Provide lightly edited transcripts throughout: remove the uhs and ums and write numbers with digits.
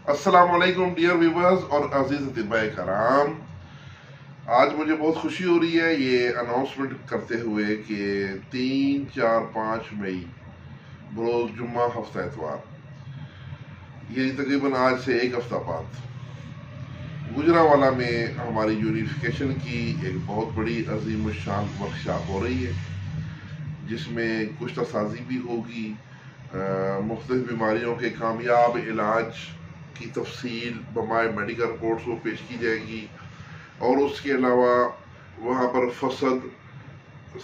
السلام علیکم dear viewers اور عزیز طباء کرام، آج مجھے بہت خوشی ہو رہی ہے یہ اناؤنسمنٹ کرتے ہوئے کہ 3، 4، 5 مئی بروز جمعہ ہفتہ اتوار، یہ تقریباً آج سے ایک ہفتہ بعد گجرانوالہ میں ہماری یونیفیکیشن کی ایک بہت بڑی عظیم الشان ورکشاپ ہو رہی ہے، جس میں کشتہ سازی بھی ہوگی، مختلف بیماریوں کے کامیاب علاج کی تفصیل بمائے میڈیکل رپورٹس کو پیش کی جائے گی، اور اس کے علاوہ وہاں پر فسد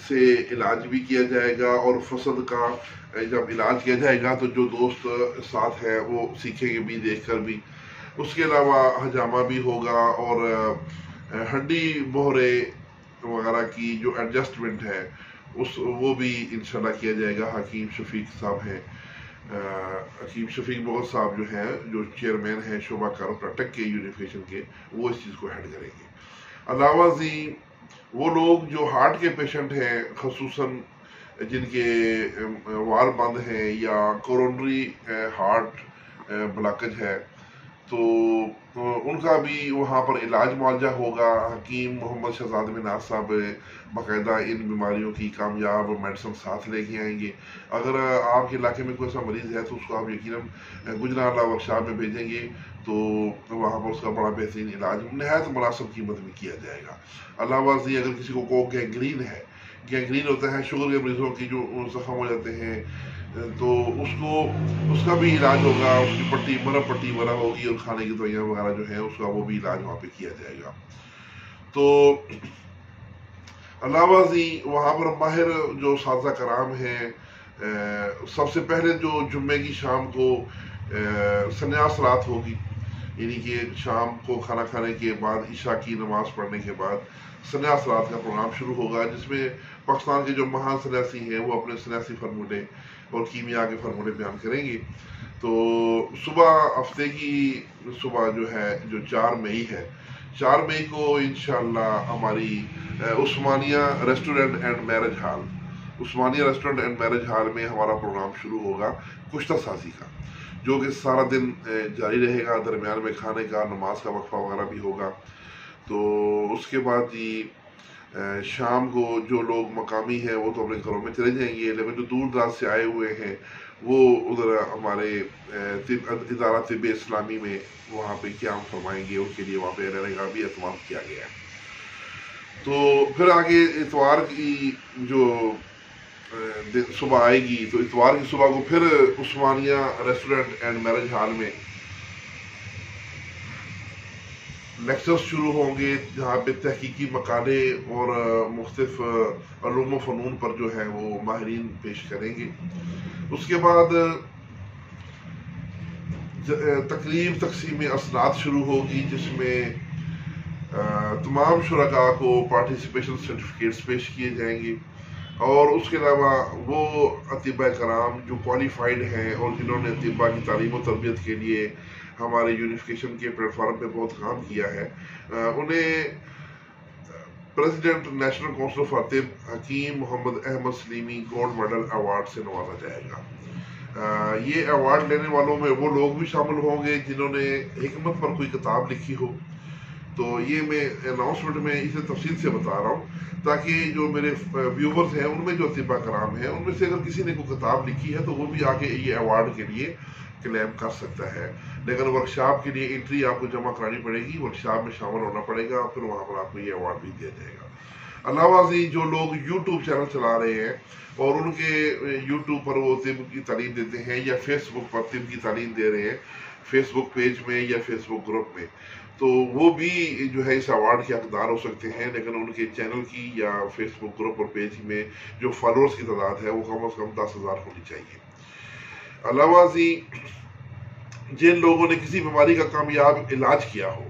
سے علاج بھی کیا جائے گا، اور فسد کا جب علاج کیا جائے گا تو جو دوست ساتھ ہے وہ سیکھیں گے بھی، دیکھ کر بھی۔ اس کے علاوہ حجامہ بھی ہوگا، اور ہڈی بہرے وغیرہ کی جو ایڈجسٹمنٹ ہے وہ بھی انشاءاللہ کیا جائے گا۔ حکیم شفیق صاحب ہیں، حکیم شفیق بہت صاحب جو ہیں، جو چیئرمین ہیں شعبہ کیروپریکٹک کے یونیفیکیشن کے، وہ اس چیز کو ہیڈ کریں گے۔ علاوہ ازیں وہ لوگ جو ہارٹ کے پیشنٹ ہیں، خصوصاً جن کے وال بند ہیں یا کورونری ہارٹ بلاکج ہے، تو ان کا بھی وہاں پر علاج معالجہ ہوگا۔ حکیم محمد شہزاد مناز صاحب باقاعدہ ان بیماریوں کی کامیاب میڈیسن ساتھ لے کے آئیں گے۔ اگر آپ کے علاقے میں کوئی ایسا مریض ہے تو اس کو آپ یقیناً گجرانوالہ ورکشاپ میں بھیجیں گے، تو وہاں پر اس کا بڑا بہترین علاج نہایت مناسب قیمت میں کیا جائے گا۔ علاوہ ازیں اگر کسی کو گینگرین ہے، گینگرین ہوتا ہے شوگر کے مریضوں کی جو زخم ہو جاتے ہیں، تو اس کا بھی علاج ہوگا، اس کی پٹی مرہم پٹی وغیرہ ہوگی، اور کھانے کی دوائیاں وغیرہ جو ہیں اس کا وہ بھی علاج وہاں پہ کیا جائے گا۔ تو علاوہ ازیں وہاں پر ماہر جو اساتذہ کرام ہیں، سب سے پہلے جو جمعے کی شام کو سنیاس رات ہوگی، یعنی کہ شام کو کھانا کھانے کے بعد عشاء کی نماز پڑھنے کے بعد سنیاس رات کا پروگرام شروع ہوگا، جس میں پاکستان کے جو مہان سنیاسی ہیں وہ اپنے سنیاسی فرمولے اور کیمیا کے فرمولے بیان کریں گے۔ تو صبح ہفتے کی صبح جو ہے، جو 4 مئی ہے، 4 مئی کو انشاءاللہ ہماری Osmania restaurant and marriage hall, Osmania restaurant and marriage hall میں ہمارا پروگرام شروع ہوگا کشتہ سازی کا، جو کہ سارا دن جاری رہے گا، درمیان میں کھانے کا نماز کا وقفہ وغیرہ بھی ہوگا۔ تو اس کے بعد شام کو جو لوگ مقامی ہیں وہ تو اپنے گھروں میں چلے جائیں گے، لیکن جو دور دراز سے آئے ہوئے ہیں وہ ادھر ہمارے ادارہ طب اسلامی میں وہاں پہ قیام فرمائیں گے، ان کے لیے وہاں پہ رہنے کا بھی اہتمام کیا گیا ہے۔ تو پھر آگے اتوار کی جو صبح آئے گی، تو اتوار کی صبح کو پھر عثمانیہ ریسٹورنٹ اینڈ میرج ہال میں لیکچرز شروع ہوں گے، جہاں پہ تحقیقی مقالے اور مختلف علوم و فنون پر جو ہے وہ ماہرین پیش کریں گے۔ اس کے بعد تقریب تقسیم اسناد شروع ہوگی، جس میں تمام شرکاء کو پارٹیسپیشن سرٹیفکیٹس پیش کیے جائیں گے، اور اس کے علاوہ وہ اطباء کرام جو کوالیفائڈ ہیں اور جنہوں نے طباء کی تعلیم و تربیت کے لیے ہمارے یونیفیکیشن کے پلیٹ فارم پہ بہت کام کیا ہے، انہیں president national council for Tibb Hakim Muhammad Ahmad Salimi gold medal award سے نوازا جائے گا۔ یہ ایوارڈ لینے والوں میں وہ لوگ بھی شامل ہوں گے جنہوں نے حکمت پر کوئی کتاب لکھی ہو۔ تو یہ میں اناؤنسمنٹ میں اسے تفصیل سے بتا رہا ہوں، تاکہ جو میرے ویورز ہیں ان میں جو طباء کرام ہیں ان میں سے اگر کسی نے کوئی کتاب لکھی ہے تو وہ بھی آگے یہ ایوارڈ کے لیے کلیم کر سکتا ہے، لیکن ورکشاپ کے لیے انٹری آپ کو جمع کرانی پڑے گی، ورکشاپ میں شامل ہونا پڑے گا، پھر وہاں پر آپ کو یہ ایوارڈ بھی دیا جائے گا۔ علاوہ ازیں جو لوگ یوٹیوب چینل چلا رہے ہیں اور ان کے یوٹیوب پر وہ طب کی تعلیم دیتے ہیں، یا فیس بک پر طب کی تعلیم دے رہے ہیں فیس بک پیج میں یا فیس بک گروپ میں، تو وہ بھی جو ہے اس ایوارڈ کے حقدار ہو سکتے ہیں، لیکن ان کے چینل کی یا فیس بک گروپ اور پیج میں جو فالوورز کی تعداد ہے وہ کم از کم 10,000 ہونی چاہیے۔ علاوہ ازیں جن لوگوں نے کسی بیماری کا کامیاب علاج کیا ہو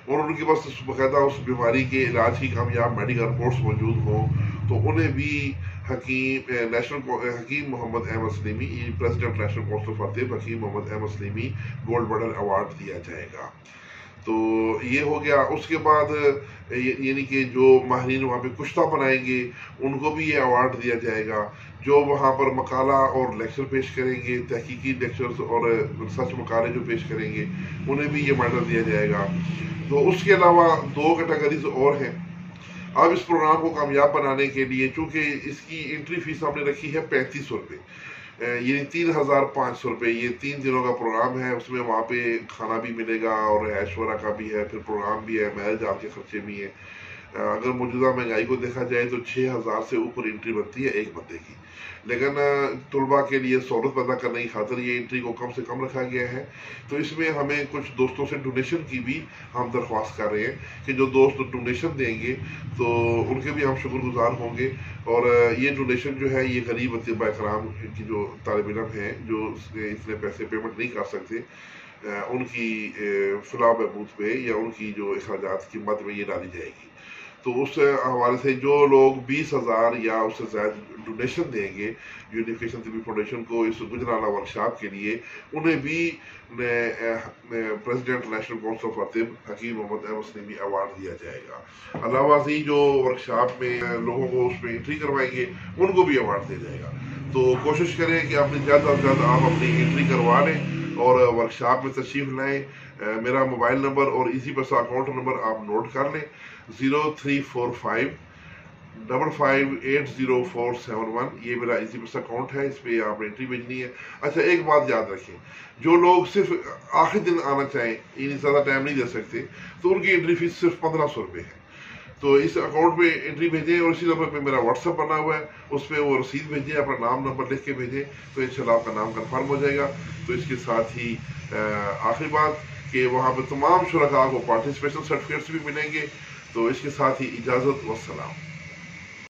اور ان کے پاس باقاعدہ اس بیماری کے علاج کی کامیاب میڈیکل رپورٹس موجود ہوں، تو انہیں بھی Hakim Muhammad Ahmad Salimi, president national council for Tibb Hakim Muhammad Ahmad Salimi gold medal award دیا جائے گا۔ تو یہ ہو گیا. اس کے بعد یعنی کہ جو ماہرین وہاں پہ کشتہ بنائیں گے ان کو بھی یہ ایوارڈ دیا جائے گا. جو وہاں پر مقالہ اور لیکچر پیش کریں گے، تحقیقی لیکچرز اور ریسرچ مقالے جو پیش کریں گے انہیں بھی یہ میڈل دیا جائے گا. تو اس کے علاوہ 2 کیٹیگریز اور ہیں. اب اس پروگرام کو کامیاب بنانے کے لیے چونکہ اس کی انٹری فیس ہم نے رکھی ہے 3500 روپے، یعنی 3500 روپے. یہ 3 دنوں کا پروگرام ہے. اس میں وہاں پہ کھانا بھی ملے گا اور رہائش وغیرہ کا بھی ہے، پھر پروگرام بھی ہے، محل جام کے خرچے بھی ہیں. اگر موجودہ مہنگائی کو دیکھا جائے تو 6000 سے اوپر انٹری بنتی ہے ایک بندے کی. لیکن طلباء کے لیے سہولت پیدا کرنے کی خاطر یہ انٹری کو کم سے کم رکھا گیا ہے. تو اس میں ہمیں کچھ دوستوں سے ڈونیشن کی بھی ہم درخواست کر رہے ہیں کہ جو دوست ڈونیشن دیں گے تو ان کے بھی ہم شکر گزار ہوں گے. اور یہ ڈونیشن جو ہے یہ غریب طلباء کرام کی جو طالب علم ہیں جو اتنے پیسے پیمنٹ نہیں کر سکتے ان کی فلاح بہبود پہ یا ان کی جو اخراجات کی مد میں یہ ڈالی جائے گی. تو اس حوالے سے جو لوگ 20,000 یا اس سے زیادہ ڈونیشن دیں گے یونیفیکیشن طبی فاؤنڈیشن کو اس گجرانوالہ ورکشاپ کے لیے، انہیں بھی president national council for Tibb Hakim Muhammad Ahmad Salimi award دیا جائے گا. علاوہ ازیں جو ورکشاپ میں لوگوں کو اس میں انٹری کروائیں گے ان کو بھی ایوارڈ دیا جائے گا. تو کوشش کریں کہ اپنی زیادہ سے زیادہ آپ اپنی انٹری کروا لیں اور ورکشاپ میں تشریف لائیں. میرا موبائل نمبر اور ایزی پیسہ اکاؤنٹ نمبر آپ نوٹ کر لیں، 0345 5580 یہ میرا ایزی پیسہ اکاؤنٹ ہے. اس پہ آپ انٹری بھیجنی ہے. اچھا ایک بات یاد رکھیں، جو لوگ صرف آخری دن آنا چاہیں یعنی زیادہ ٹائم نہیں دے سکتے تو ان کی انٹری فیس صرف 1500 روپے ہے. تو اس اکاؤنٹ پہ انٹری بھیجیں اور اسی نمبر پہ میرا واٹس ایپ بنا ہوا ہے، اس پہ وہ رسید بھیجیں، اپنا نام نمبر لکھ کے بھیجیں تو انشاءاللہ آپ کا نام کنفرم ہو جائے گا. تو اس کے ساتھ ہی آخری بات کہ وہاں پہ تمام شرکاء کو پارٹیسپیشن سرٹیفکیٹس بھی ملیں گے. تو اس کے ساتھ ہی اجازت، والسلام.